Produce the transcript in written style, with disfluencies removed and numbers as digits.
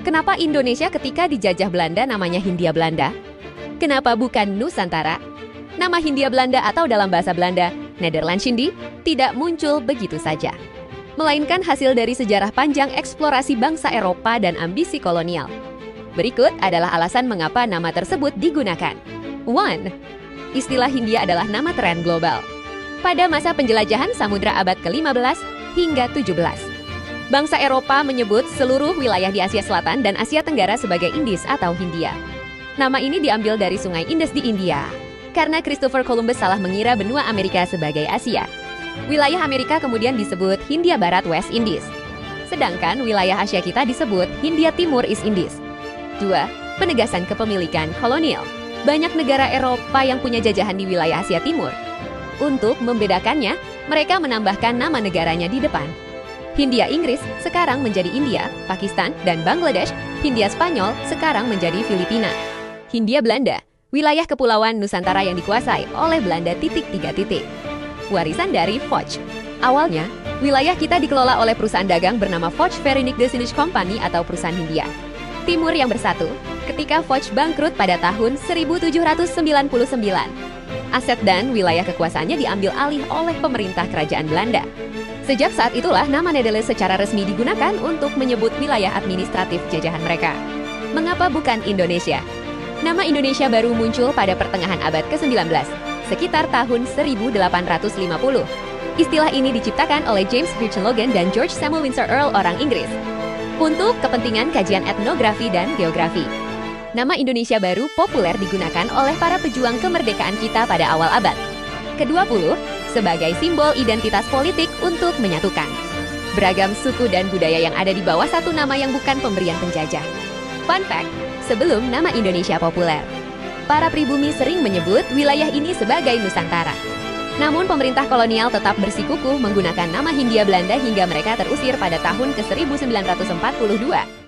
Kenapa Indonesia ketika dijajah Belanda namanya Hindia Belanda? Kenapa bukan Nusantara? Nama Hindia Belanda atau dalam bahasa Belanda, Nederlandsindi, tidak muncul begitu saja. Melainkan hasil dari sejarah panjang eksplorasi bangsa Eropa dan ambisi kolonial. Berikut adalah alasan mengapa nama tersebut digunakan. 1. Istilah Hindia adalah nama tren global. Pada masa penjelajahan samudra abad ke-15 hingga 17. Bangsa Eropa menyebut seluruh wilayah di Asia Selatan dan Asia Tenggara sebagai Indis atau Hindia. Nama ini diambil dari sungai Indus di India, karena Christopher Columbus salah mengira benua Amerika sebagai Asia. Wilayah Amerika kemudian disebut Hindia Barat West Indies. Sedangkan wilayah Asia kita disebut Hindia Timur East Indies. 2. Penegasan kepemilikan kolonial. Banyak negara Eropa yang punya jajahan di wilayah Asia Timur. Untuk membedakannya, mereka menambahkan nama negaranya di depan. Hindia Inggris sekarang menjadi India, Pakistan, dan Bangladesh. Hindia Spanyol sekarang menjadi Filipina. Hindia Belanda, wilayah kepulauan Nusantara yang dikuasai oleh Belanda. Warisan dari Foch. Awalnya, wilayah kita dikelola oleh perusahaan dagang bernama Foch Verenigde Dutch Company atau perusahaan Hindia Timur yang bersatu ketika Foch bangkrut pada tahun 1799. Aset dan wilayah kekuasaannya diambil alih oleh pemerintah kerajaan Belanda. Sejak saat itulah nama Nederlands secara resmi digunakan untuk menyebut wilayah administratif jajahan mereka. Mengapa bukan Indonesia? Nama Indonesia baru muncul pada pertengahan abad ke-19, sekitar tahun 1850. Istilah ini diciptakan oleh James Hirsch Logan dan George Samuel Windsor Earl orang Inggris untuk kepentingan kajian etnografi dan geografi. Nama Indonesia baru populer digunakan oleh para pejuang kemerdekaan kita pada awal abad ke-20 sebagai simbol identitas politik untuk menyatukan beragam suku dan budaya yang ada di bawah satu nama yang bukan pemberian penjajah. Fun fact, sebelum nama Indonesia populer, para pribumi sering menyebut wilayah ini sebagai Nusantara. Namun pemerintah kolonial tetap bersikukuh menggunakan nama Hindia Belanda hingga mereka terusir pada tahun ke-1942.